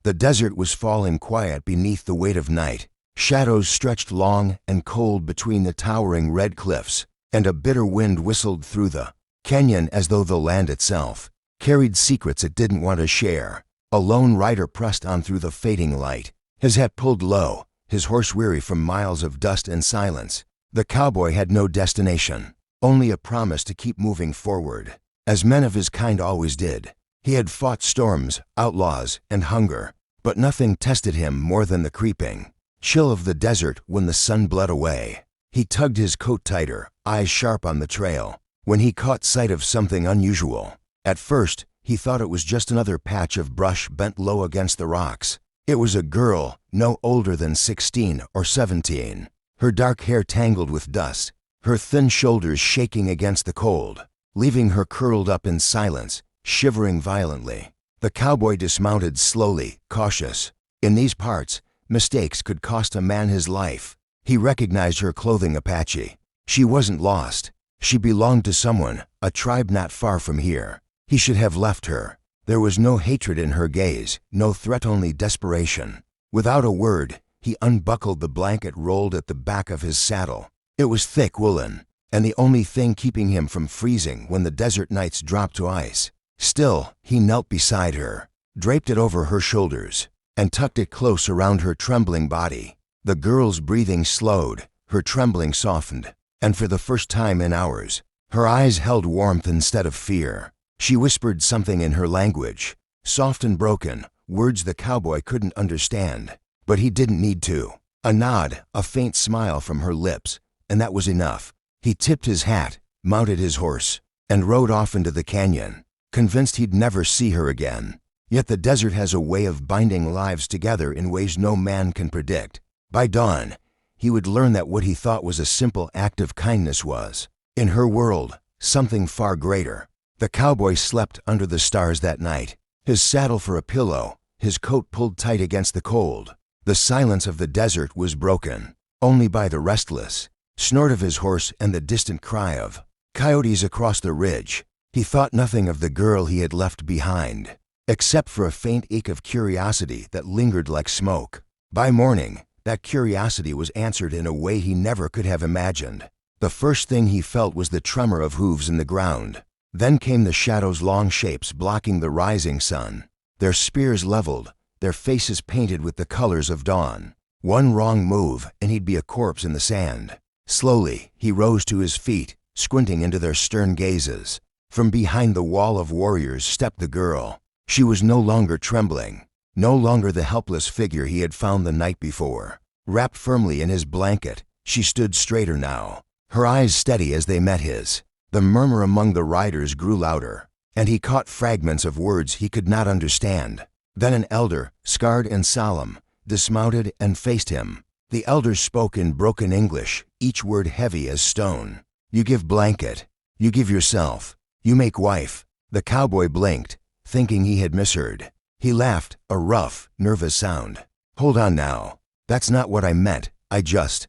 The desert was falling quiet beneath the weight of night. Shadows stretched long and cold between the towering red cliffs, and a bitter wind whistled through the canyon as though the land itself carried secrets it didn't want to share. A lone rider pressed on through the fading light, his head pulled low, his horse weary from miles of dust and silence. The cowboy had no destination, only a promise to keep moving forward, as men of his kind always did. He had fought storms, outlaws, and hunger, but nothing tested him more than the creeping chill of the desert when the sun bled away. He tugged his coat tighter, eyes sharp on the trail, when he caught sight of something unusual. At first, he thought it was just another patch of brush bent low against the rocks. It was a girl, no older than 16 or 17, her dark hair tangled with dust, her thin shoulders shaking against the cold, leaving her curled up in silence, shivering violently. The cowboy dismounted slowly, cautious. In these parts, mistakes could cost a man his life. He recognized her clothing Apache. She wasn't lost. She belonged to someone, a tribe not far from here. He should have left her. There was no hatred in her gaze, no threat, only desperation. Without a word, he unbuckled the blanket rolled at the back of his saddle. It was thick woolen, and the only thing keeping him from freezing when the desert nights dropped to ice. Still, he knelt beside her, draped it over her shoulders, and tucked it close around her trembling body. The girl's breathing slowed, her trembling softened, and for the first time in hours, her eyes held warmth instead of fear. She whispered something in her language, soft and broken, words the cowboy couldn't understand, but he didn't need to. A nod, a faint smile from her lips, and that was enough. He tipped his hat, mounted his horse, and rode off into the canyon, convinced he'd never see her again. Yet the desert has a way of binding lives together in ways no man can predict. By dawn, he would learn that what he thought was a simple act of kindness was, in her world, something far greater. The cowboy slept under the stars that night, his saddle for a pillow, his coat pulled tight against the cold. The silence of the desert was broken only by the restless snort of his horse and the distant cry of coyotes across the ridge. He thought nothing of the girl he had left behind, except for a faint ache of curiosity that lingered like smoke. By morning, that curiosity was answered in a way he never could have imagined. The first thing he felt was the tremor of hooves in the ground. Then came the shadows, long shapes blocking the rising sun, their spears leveled, their faces painted with the colors of dawn. One wrong move and he'd be a corpse in the sand. Slowly, he rose to his feet, squinting into their stern gazes. From behind the wall of warriors stepped the girl. She was no longer trembling, no longer the helpless figure he had found the night before. Wrapped firmly in his blanket, she stood straighter now, her eyes steady as they met his. The murmur among the riders grew louder, and he caught fragments of words he could not understand. Then an elder, scarred and solemn, dismounted and faced him. The elder spoke in broken English, each word heavy as stone. "You give blanket. You give yourself. You make wife." The cowboy blinked, thinking he had misheard. He laughed, a rough, nervous sound. "Hold on now. That's not what I meant. I just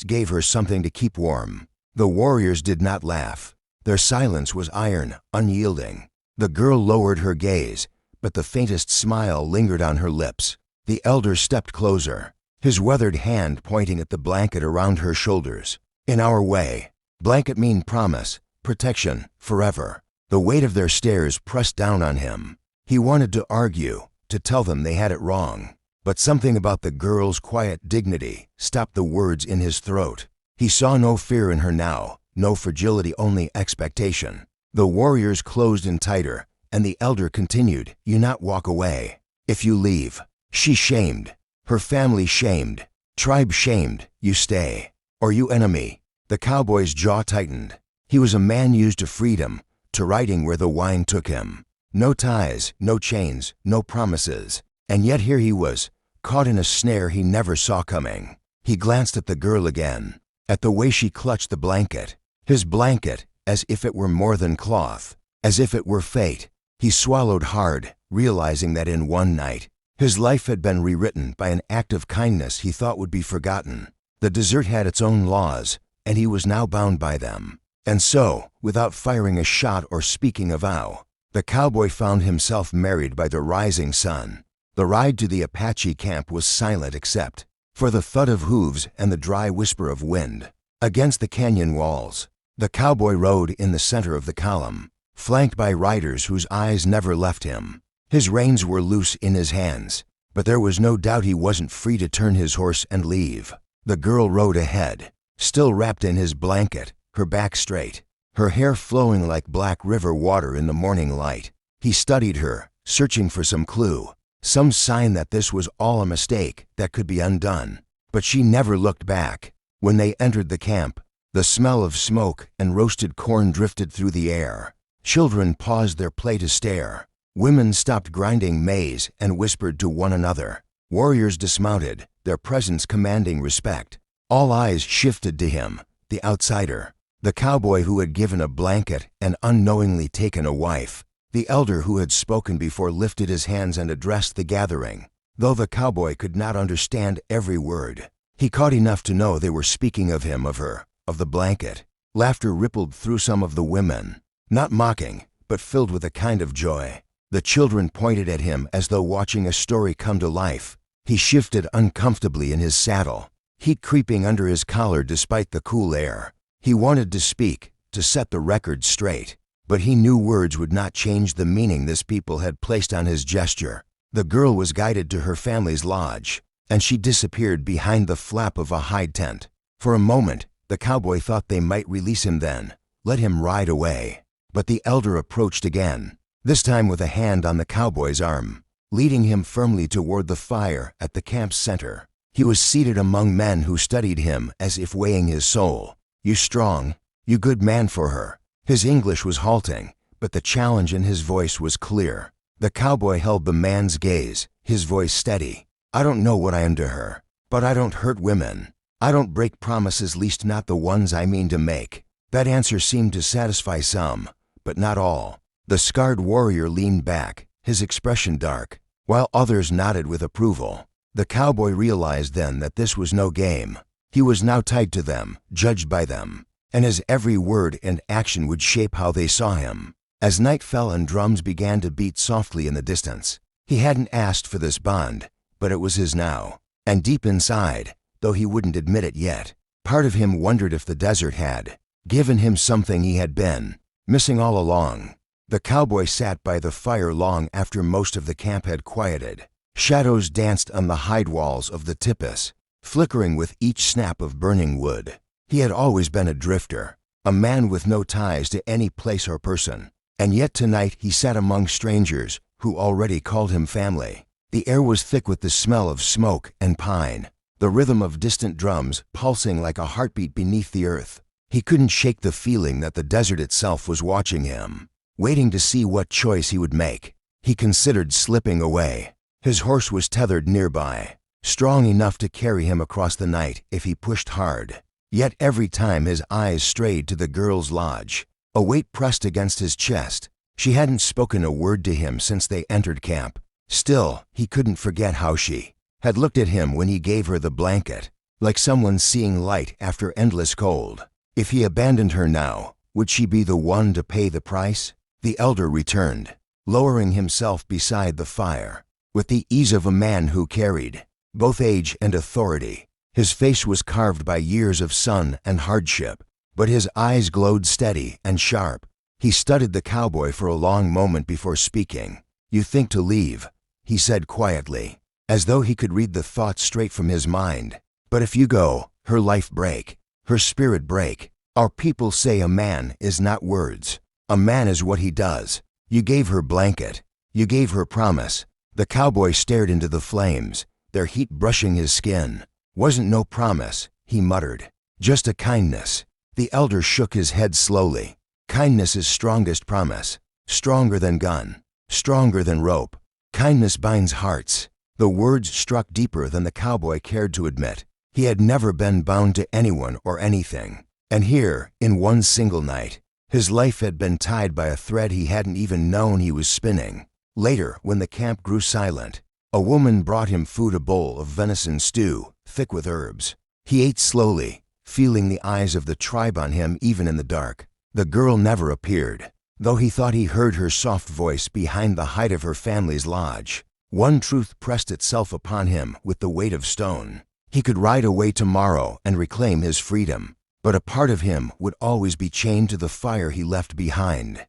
gave her something to keep warm." The warriors did not laugh. Their silence was iron, unyielding. The girl lowered her gaze, but the faintest smile lingered on her lips. The elder stepped closer, his weathered hand pointing at the blanket around her shoulders. "In our way, blanket mean promise, protection, forever." The weight of their stares pressed down on him. He wanted to argue, to tell them they had it wrong, but something about the girl's quiet dignity stopped the words in his throat. He saw no fear in her now, no fragility, only expectation. The warriors closed in tighter, and the elder continued, "You not walk away. If you leave, she shamed, her family shamed, tribe shamed, you stay, or you enemy." The cowboy's jaw tightened. He was a man used to freedom, to riding where the wind took him. No ties, no chains, no promises. And yet here he was, caught in a snare he never saw coming. He glanced at the girl again, at the way she clutched the blanket. His blanket, as if it were more than cloth, as if it were fate. He swallowed hard, realizing that in one night, his life had been rewritten by an act of kindness he thought would be forgotten. The desert had its own laws, and he was now bound by them. And so, without firing a shot or speaking a vow, the cowboy found himself married by the rising sun. The ride to the Apache camp was silent except for the thud of hooves and the dry whisper of wind against the canyon walls. The cowboy rode in the center of the column, flanked by riders whose eyes never left him. His reins were loose in his hands, but there was no doubt he wasn't free to turn his horse and leave. The girl rode ahead, still wrapped in his blanket, her back straight, her hair flowing like black river water in the morning light. He studied her, searching for some clue, some sign that this was all a mistake that could be undone. But she never looked back. When they entered the camp, the smell of smoke and roasted corn drifted through the air. Children paused their play to stare. Women stopped grinding maize and whispered to one another. Warriors dismounted, their presence commanding respect. All eyes shifted to him, the outsider, the cowboy who had given a blanket and unknowingly taken a wife. The elder who had spoken before lifted his hands and addressed the gathering. Though the cowboy could not understand every word, he caught enough to know they were speaking of him, of her, of the blanket. Laughter rippled through some of the women, not mocking, but filled with a kind of joy. The children pointed at him as though watching a story come to life. He shifted uncomfortably in his saddle, heat creeping under his collar despite the cool air. He wanted to speak, to set the record straight, but he knew words would not change the meaning this people had placed on his gesture. The girl was guided to her family's lodge, and she disappeared behind the flap of a hide tent. For a moment, the cowboy thought they might release him then, let him ride away. But the elder approached again, this time with a hand on the cowboy's arm, leading him firmly toward the fire at the camp's center. He was seated among men who studied him as if weighing his soul. "You strong, you good man for her." His English was halting, but the challenge in his voice was clear. The cowboy held the man's gaze, his voice steady. "I don't know what I am to her, but I don't hurt women. I don't break promises, least not the ones I mean to make." That answer seemed to satisfy some, but not all. The scarred warrior leaned back, his expression dark, while others nodded with approval. The cowboy realized then that this was no game. He was now tied to them, judged by them, and his every word and action would shape how they saw him. As night fell and drums began to beat softly in the distance, he hadn't asked for this bond, but it was his now. And deep inside, though he wouldn't admit it yet, part of him wondered if the desert had given him something he had been missing all along. The cowboy sat by the fire long after most of the camp had quieted. Shadows danced on the hide walls of the tipis, flickering with each snap of burning wood. He had always been a drifter, a man with no ties to any place or person, and yet tonight he sat among strangers who already called him family. The air was thick with the smell of smoke and pine, the rhythm of distant drums pulsing like a heartbeat beneath the earth. He couldn't shake the feeling that the desert itself was watching him, waiting to see what choice he would make. He considered slipping away. His horse was tethered nearby, strong enough to carry him across the night if he pushed hard. Yet every time his eyes strayed to the girl's lodge, a weight pressed against his chest. She hadn't spoken a word to him since they entered camp. Still, he couldn't forget how she had looked at him when he gave her the blanket, like someone seeing light after endless cold. If he abandoned her now, would she be the one to pay the price? The elder returned, lowering himself beside the fire, with the ease of a man who carried both age and authority. His face was carved by years of sun and hardship, but his eyes glowed steady and sharp. He studied the cowboy for a long moment before speaking. "You think to leave," he said quietly, as though he could read the thoughts straight from his mind. "But if you go, her life break, her spirit break. Our people say a man is not words. A man is what he does. You gave her blanket. You gave her promise." The cowboy stared into the flames, their heat brushing his skin. "Wasn't no promise," he muttered. "Just a kindness." The elder shook his head slowly. "Kindness is strongest promise, stronger than gun, stronger than rope. Kindness binds hearts." The words struck deeper than the cowboy cared to admit. He had never been bound to anyone or anything. And here, in one single night, his life had been tied by a thread he hadn't even known he was spinning. Later, when the camp grew silent, a woman brought him food, a bowl of venison stew, thick with herbs. He ate slowly, feeling the eyes of the tribe on him even in the dark. The girl never appeared, though he thought he heard her soft voice behind the height of her family's lodge. One truth pressed itself upon him with the weight of stone. He could ride away tomorrow and reclaim his freedom, but a part of him would always be chained to the fire he left behind.